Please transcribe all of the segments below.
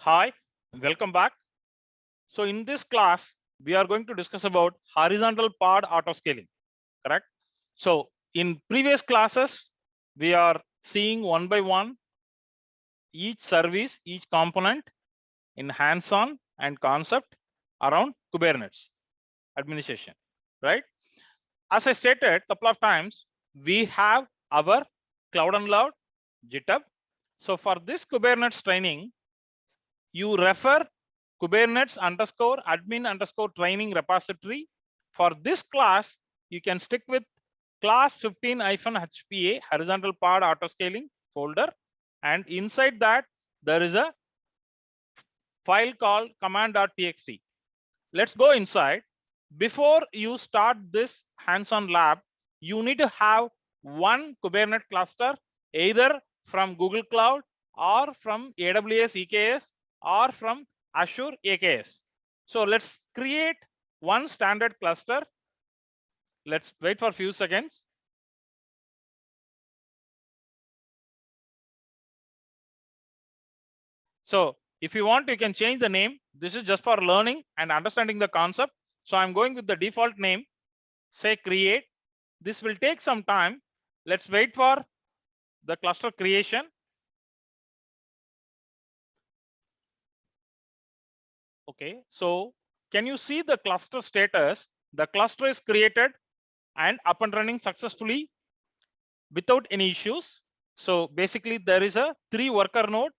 Hi, welcome back. So in this class, we are going to discuss about horizontal pod autoscaling, correct? So in previous classes, we are seeing one by one each service, each component in hands-on and concept around Kubernetes administration, right? As I stated a couple of times, we have our Cloud and Loud GitHub. So for this Kubernetes training, you refer Kubernetes _admin _training repository. For this class, you can stick with class 15-HPA horizontal pod autoscaling folder. And inside that, there is a file called command.txt. Let's go inside. Before you start this hands-on lab, you need to have one Kubernetes cluster, either from Google Cloud or from AWS EKS or from Azure AKS. So let's create one standard cluster. Let's wait for a few seconds. So if you want, you can change the name. This is just for learning and understanding the concept. So I'm going with the default name, say create. This will take some time. Let's wait for the cluster creation. Okay, so can you see the cluster status? The cluster is created and up and running successfully without any issues. So basically there is a 3 worker node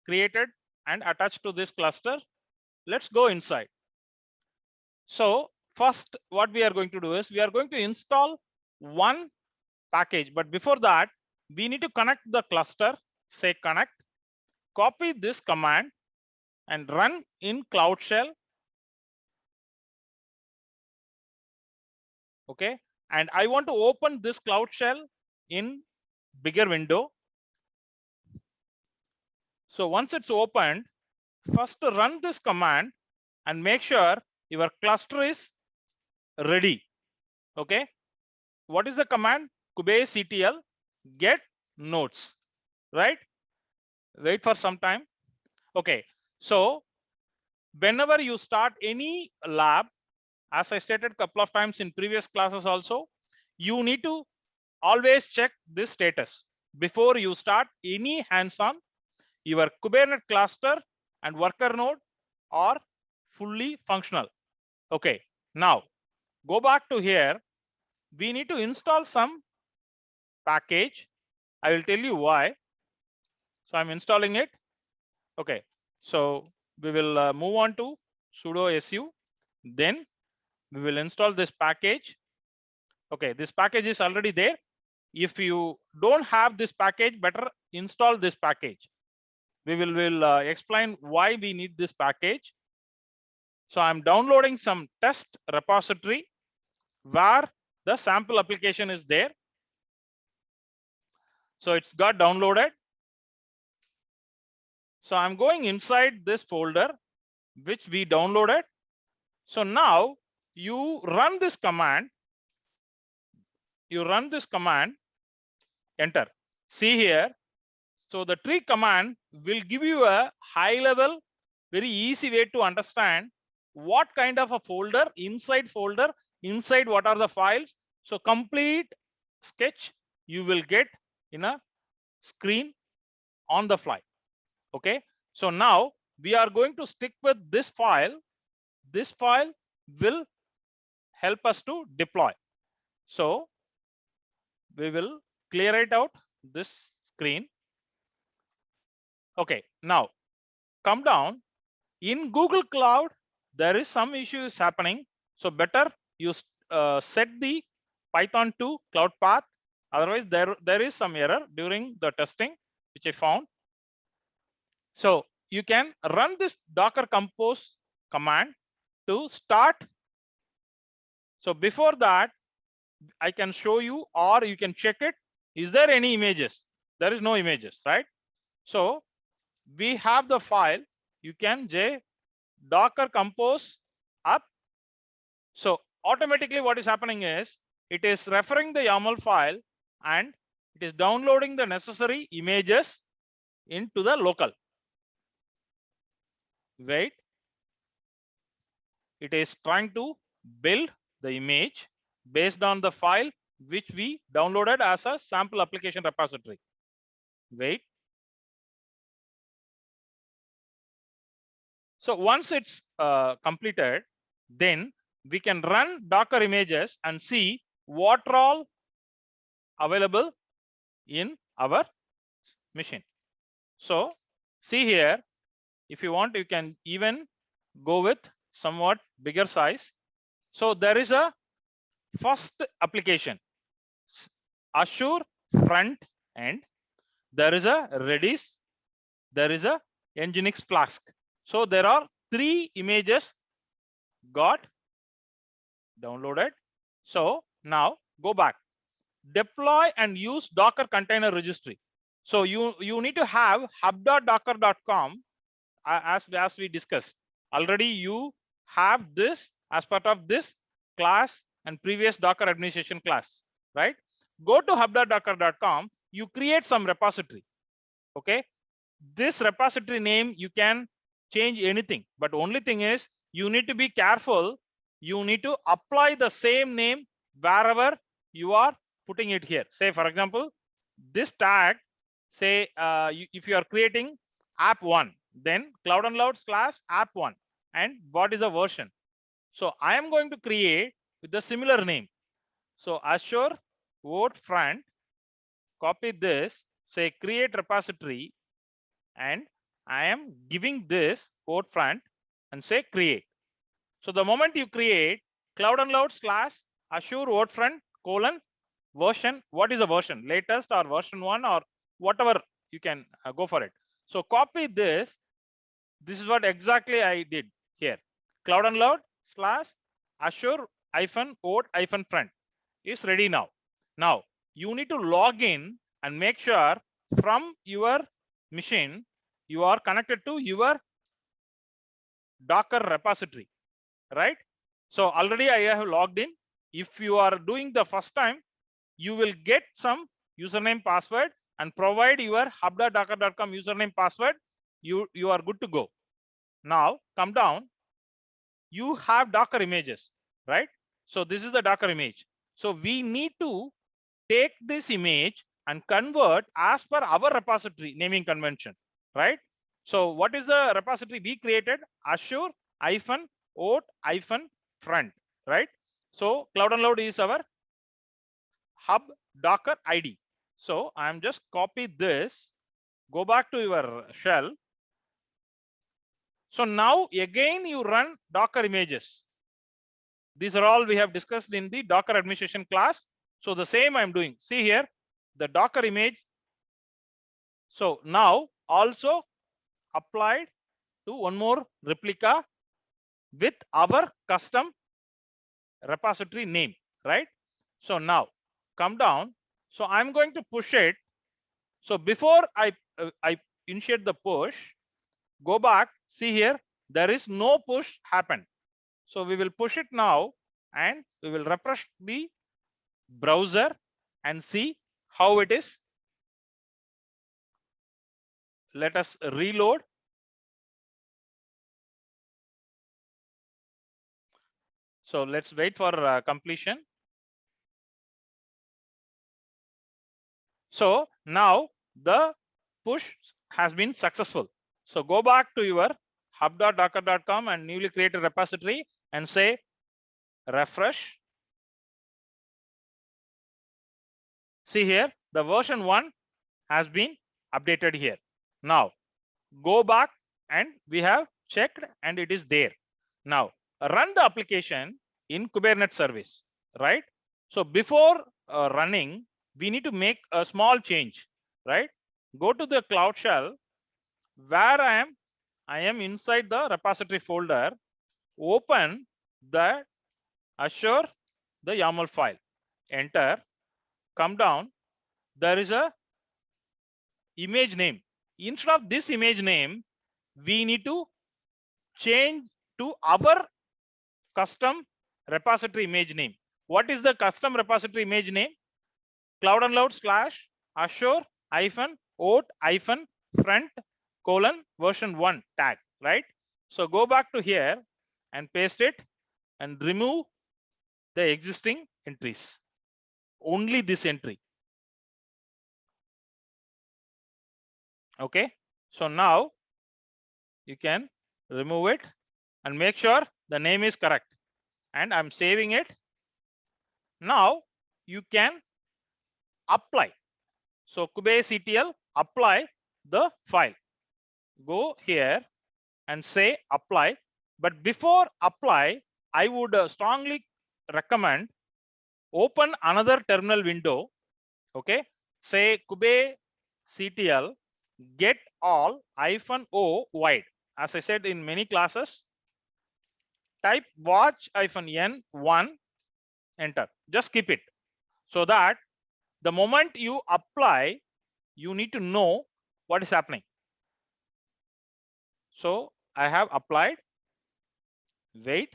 created and attached to this cluster. Let's go inside. So first what we are going to do is we are going to install one package, but before that we need to connect the cluster. Say connect, copy this command and run in Cloud Shell. Okay, and I want to open this Cloud Shell in bigger window. So once it's opened, first run this command and make sure your cluster is ready. Okay, what is the command? kubectl get nodes, right? Wait for some time. Okay, so whenever you start any lab, as I stated a couple of times in previous classes also, you need to always check this status before you start any hands-on. Your Kubernetes cluster and worker node are fully functional. Okay, now go back to here. We need to install some package. I will tell you why. So I'm installing it. Okay, so we will move on to sudo su. Then we will install this package. Okay, this package is already there. If you don't have this package, better install this package. We will explain why we need this package. So I'm downloading some test repository where the sample application is there. So it's got downloaded. So I'm going inside this folder which we downloaded. So now you run this command. You run this command, enter. See here. So the tree command will give you a high level, very easy way to understand what kind of a folder, inside what are the files. So complete sketch you will get in a screen on the fly. Okay, so now we are going to stick with this file. This file will help us to deploy. So we will clear it out this screen. Okay, now come down. In Google Cloud, there is some issues happening. So better you set the Python 2 cloud path. Otherwise, there is some error during the testing, which I found. So you can run this Docker compose command to start. So before that, I can show you, or you can check it. Is there any images? There is no images, right? So we have the file. You can docker compose up. So automatically what is happening is it is referring the YAML file and it is downloading the necessary images into the local. Wait. It is trying to build the image based on the file which we downloaded as a sample application repository. Wait. So once it's completed, then we can run Docker images and see what are all available in our machine. So see here, if you want, you can even go with somewhat bigger size. So there is a first application, Azure front end. There is a Redis. There is a Nginx Flask. So there are 3 images got downloaded. So now go back, deploy and use Docker container registry. So you need to have hub.docker.com as we discussed already. You have this as part of this class and previous Docker administration class, right? Go to hub.docker.com, you create some repository. Okay, this repository name you can change anything, but only thing is you need to be careful. You need to apply the same name wherever you are putting it here. Say for example, this tag, say if you are creating app1, then cloud and load / app1, and what is the version. So I am going to create with the similar name. So Azure Word Front, copy this, say create repository, and I am giving this code front and say create. So the moment you create cloud and load / Azure Word Front version, what is the version, latest or version 1 or whatever, you can go for it. So copy this. This is what exactly I did here. Cloud and load / Azure -Word -front is ready now. Now you need to log in and make sure from your machine you are connected to your Docker repository, right? So already I have logged in. If you are doing the first time, you will get some username password and provide your hub.docker.com username password. You are good to go. Now come down. You have Docker images, right? So this is the Docker image. So we need to take this image and convert as per our repository naming convention, right? So what is the repository we created? Azure -Word-front, right? So cloud and load is our hub Docker ID. So I'm just copy this, go back to your shell. So now again you run Docker images. These are all we have discussed in the Docker administration class. So the same I'm doing. See here, the Docker image. So now also applied to one more replica with our custom repository name, right? So now come down. So I'm going to push it. So before I initiate the push, go back. See here, there is no push happened. So we will push it now and we will refresh the browser and see how it is. Let us reload. So let's wait for completion. So now the push has been successful. So go back to your hub.docker.com and newly created repository and say refresh. See here, the version 1 has been updated here. Now go back and we have checked and it is there. Now run the application in Kubernetes service, right? So before running, we need to make a small change, right? Go to the Cloud Shell where I am inside the repository folder. Open the Azure, the YAML file, enter, come down. There is a image name. Instead of this image name, we need to change to our custom repository image name. What is the custom repository image name? Cloud and load / Azure -Word -front : version 1 tag, right? So go back to here and paste it and remove the existing entries. Only this entry. Okay. So now you can remove it and make sure the name is correct. And I'm saving it. Now you can apply. So Cubase CTL, apply the file. Go here and say apply. But before apply, I would strongly recommend open another terminal window. Okay. Say Cubase CTL get all -o wide. As I said in many classes, type watch -n1, enter. Just keep it so that the moment you apply, you need to know what is happening. So I have applied. Wait.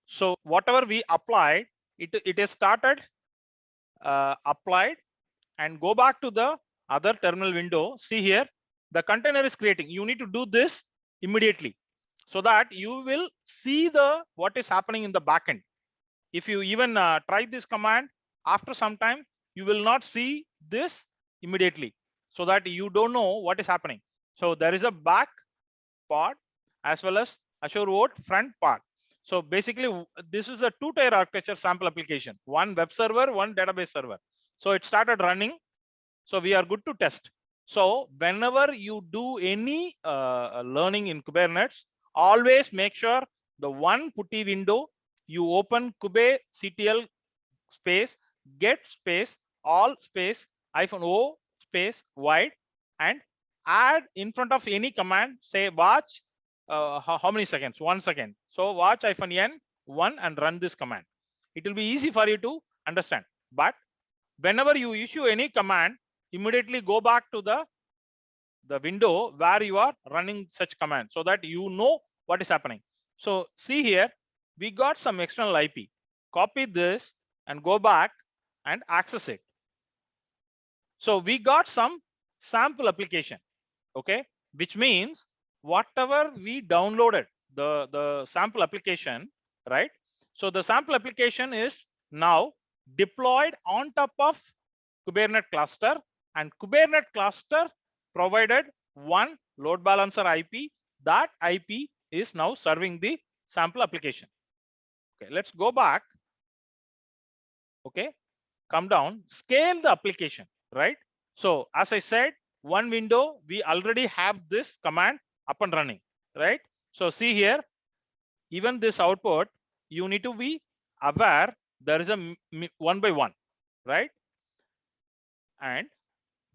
So whatever we applied, it is started, applied, and go back to the other terminal window. See here, the container is creating. You need to do this immediately so that you will see the what is happening in the backend. If you even try this command after some time, you will not see this immediately, so that you don't know what is happening. So there is a back part as well as Azure OAuth front part. So basically, this is a two-tier architecture sample application, one web server, one database server. So it started running. So we are good to test. So whenever you do any learning in Kubernetes, always make sure the one putty window you open Kube CTL space get space all space -o space wide, and add in front of any command, say watch how many seconds, 1 second. So watch -n1 and run this command. It will be easy for you to understand. But whenever you issue any command, immediately go back to the window where you are running such command, so that you know what is happening. So see here, we got some external IP. Copy this and go back and access it. So we got some sample application. Okay, which means whatever we downloaded, the sample application, right? So the sample application is now deployed on top of Kubernetes cluster, and Kubernetes cluster provided one load balancer IP. That IP is now serving the sample application. Okay, let's go back. Okay, come down, scale the application, right? So as I said, one window, we already have this command up and running, right? So see here, even this output, you need to be aware there is a one by one, right? And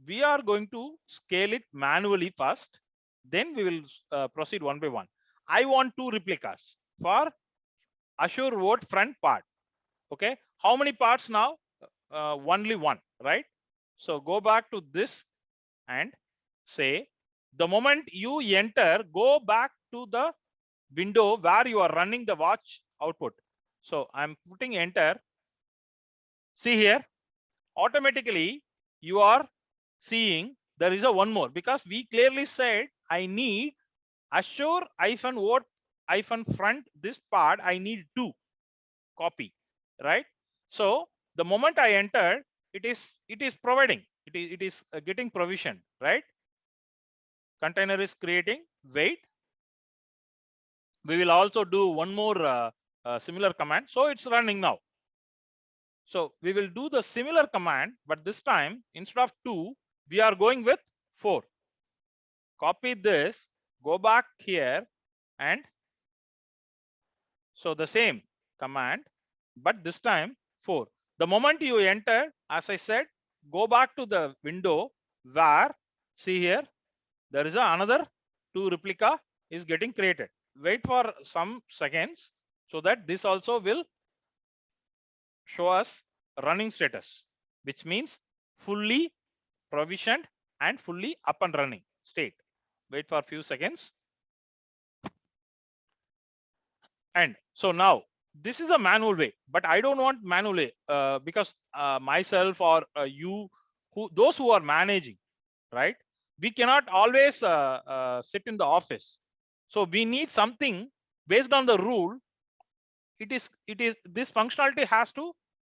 we are going to scale it manually first, then we will proceed one by one. I want 2 replicas for Azure OAuth front part. Okay, how many parts now? Only one, right? So go back to this and say, the moment you enter, go back to the window where you are running the watch output. So I'm putting enter. See here, automatically you are seeing there is a one more, because we clearly said I need Azure -OAuth-front, this part I need 2 copy, right? So the moment I enter, it is providing, it is getting provision, right? Container is creating. Wait, we will also do one more similar command. So it's running now. So we will do the similar command, but this time instead of 2, we are going with 4. Copy this, go back here, and so the same command, but this time 4. The moment you enter, as I said, go back to the window where, see here, there is another 2 replica is getting created. Wait for some seconds so that this also will show us running status, which means fully provisioned and fully up and running state. Wait for a few seconds. And so now this is a manual way, but I don't want manual way because myself or you, those who are managing, right, we cannot always sit in the office. So we need something based on the rule. It is this functionality has to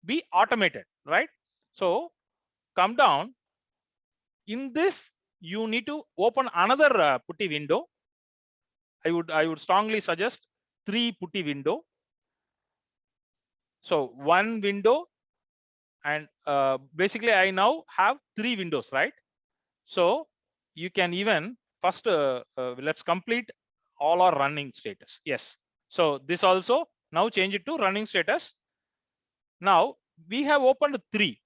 be automated, right? So come down in this, you need to open another putty window. I would strongly suggest 3 putty window. So one window, and basically I now have 3 windows, right? So you can even first let's complete all our running status. Yes. So this also now change it to running status. Now we have opened 3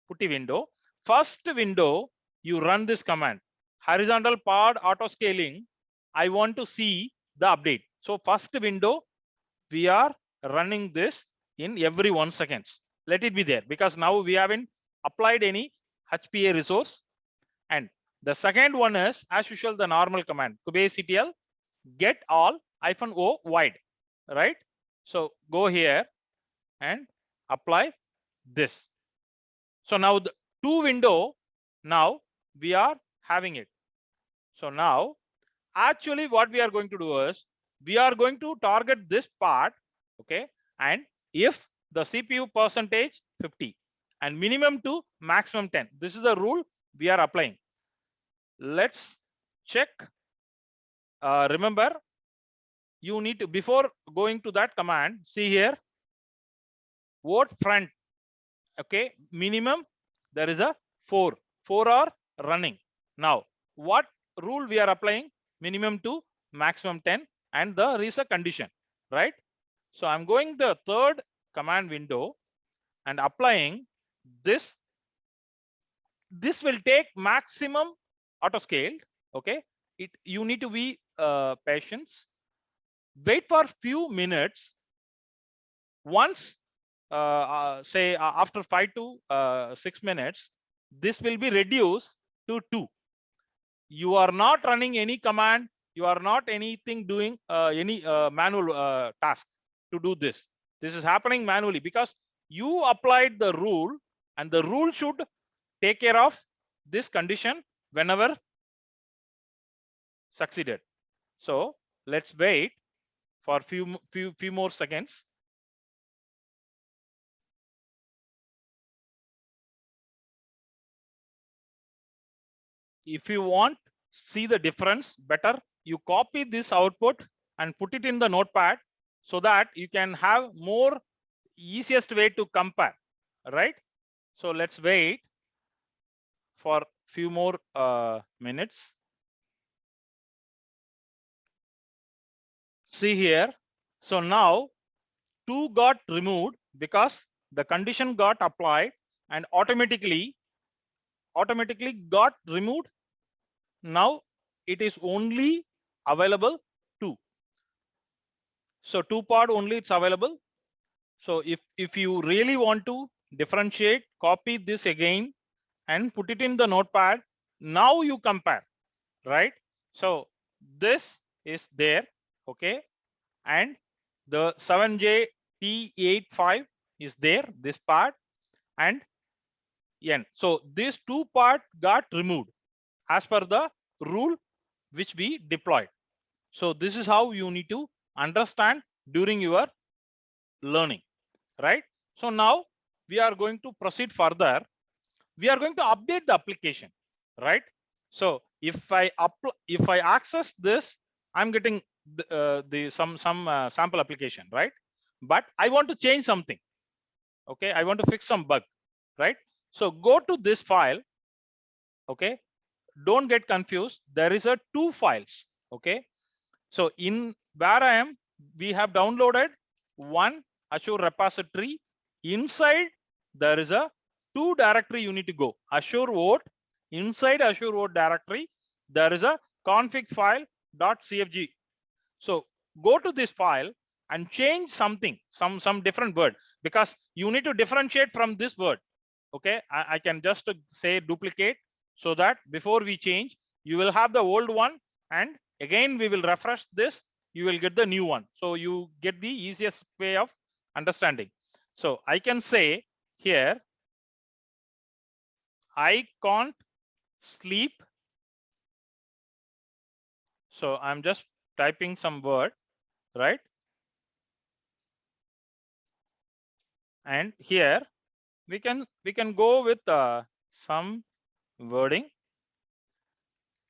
putty window. First window, you run this command, horizontal pod auto scaling. I want to see the update. So first window, we are running this in every 1 seconds. Let it be there because now we haven't applied any HPA resource. And the second one is as usual the normal command, kubectl get all -o wide, right? So go here and apply this. So now the 2 window, now we are having it. So now actually what we are going to do is we are going to target this part, okay? And if the CPU percentage 50 and minimum to maximum 10, this is the rule we are applying. Let's check. Remember, you need to, before going to that command, see here, vote front, okay? Minimum there is a 4 are running. Now what rule we are applying? Minimum to maximum 10, and there is a condition, right? So I'm going the third command window and applying this. This will take maximum auto scaled, okay? You need to be patient. Wait for few minutes. Once say after 5 to 6 minutes, this will be reduced to 2. You are not running any command, you are not anything doing any manual task to do this. This is happening manually because you applied the rule, and the rule should take care of this condition whenever succeeded. So let's wait for few more seconds. If you want see the difference better, you copy this output and put it in the notepad so that you can have more easiest way to compare, right? So let's wait for few more minutes. See here. So now 2 got removed because the condition got applied and automatically got removed. Now it is only available 2. So 2 part only it's available. So if you really want to differentiate, copy this again and put it in the notepad. Now you compare, right? So this is there, okay? And the 7J-T85 is there, this part and N. So these 2 part got removed as per the rule which we deployed. So this is how you need to understand during your learning, right? So now we are going to proceed further. We are going to update the application, right? So if I access this, I'm getting some sample application, right? But I want to change something, okay? I want to fix some bug, right? So go to this file, okay? Don't get confused, there is a 2 files, okay? So in where I am, we have downloaded one Azure repository. Inside there is a 2 directory you need to go. Azure Vote. Inside Azure Vote directory, there is a config file .cfg. So go to this file and change something, some different word, because you need to differentiate from this word. Okay, I can just say duplicate so that before we change, you will have the old one, and again we will refresh this you will get the new one. So you get the easiest way of understanding. So I can say here, I can't sleep. So I'm just typing some word, right? And here we can go with some wording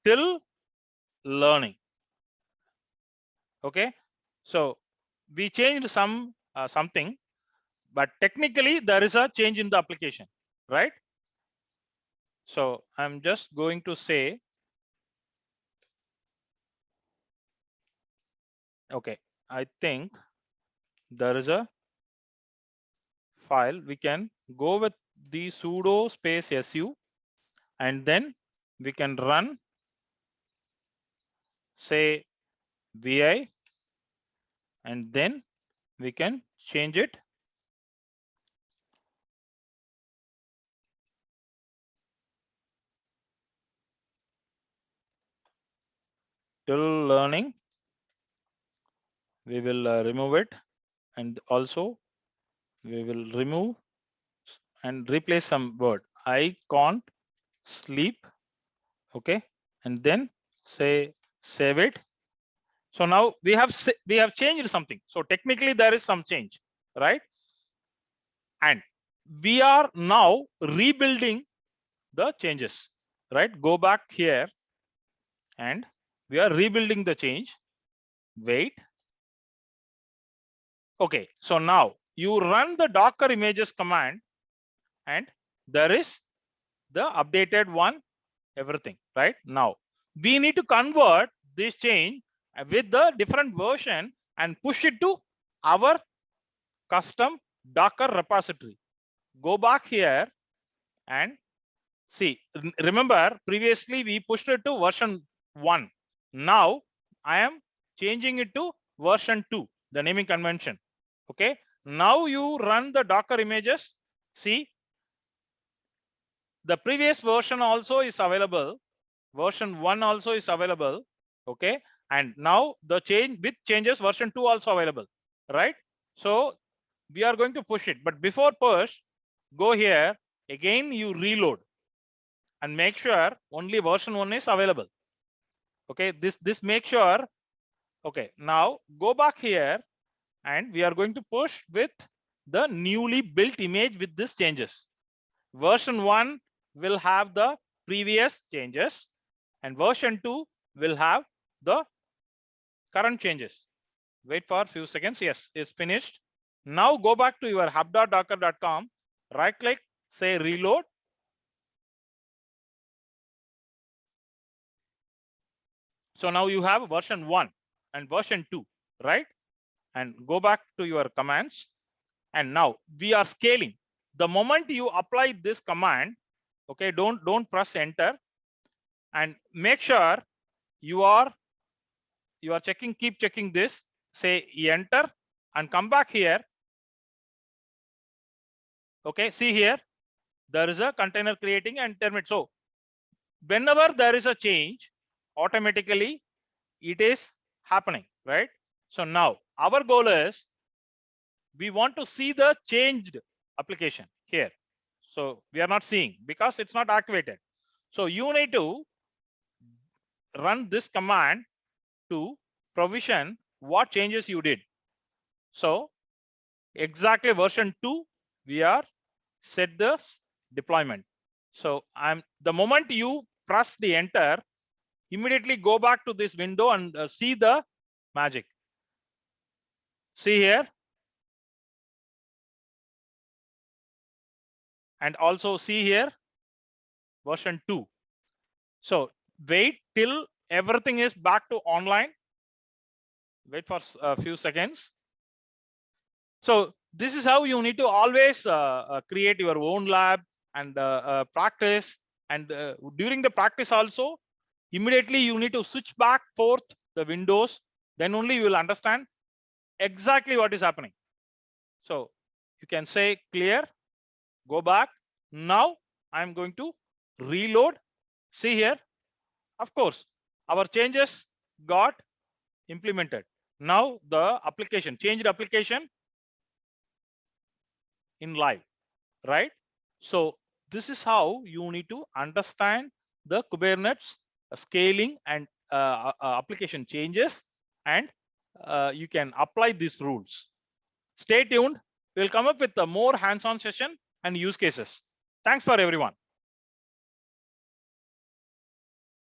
till learning. Okay, so we changed some something, but technically there is a change in the application, right? So I'm just going to say, okay, I think there is a file. We can go with the sudo space su, and then we can run, say, vi, and then we can change it till learning. We will remove it, and also we will remove and replace some word. I can't sleep. Okay, and then say save it. So now we have changed something. So technically there is some change, right? And we are now rebuilding the changes, right? Go back here, and we are rebuilding the change. Wait. Okay, so now you run the Docker images command, and there is the updated one, everything, right? Now we need to convert this change with the different version and push it to our custom Docker repository. Go back here and see. Remember, previously we pushed it to version 1. Now I am changing it to version 2, the naming convention. Okay, now you run the Docker images. See, the previous version also is available. Version 1 also is available. Okay, and now the change with changes, version 2 also available, right? So we are going to push it, but before push, go here again, you reload and make sure only version 1 is available. Okay, this make sure. Okay, now go back here, and we are going to push with the newly built image with these changes. Version 1 will have the previous changes, and version 2 will have the current changes. Wait for a few seconds. Yes, it's finished. Now go back to your hub.docker.com, right click, say reload. So now you have version 1 and version 2, right? And go back to your commands. And now we are scaling. The moment you apply this command, okay, don't press enter, and make sure you are checking, keep checking this, say enter, and come back here. Okay, see here, there is a container creating and terminate. So whenever there is a change, automatically it is happening, right? So now our goal is, we want to see the changed application here. So we are not seeing because it's not activated. So you need to run this command to provision what changes you did. So exactly version 2, we are set this deployment. So the moment you press the enter, immediately go back to this window and see the magic. See here, and also see here version 2. So wait till everything is back to online. Wait for a few seconds. So this is how you need to always create your own lab and practice. And during the practice also, immediately you need to switch back forth the windows. Then only you will understand exactly what is happening. So you can say clear, go back. Now I'm going to reload. See here, of course, our changes got implemented. Now the application, changed application in live, right? So this is how you need to understand the Kubernetes scaling and application changes, and you can apply these rules. Stay tuned. We'll come up with a more hands-on session and use cases. Thanks for everyone.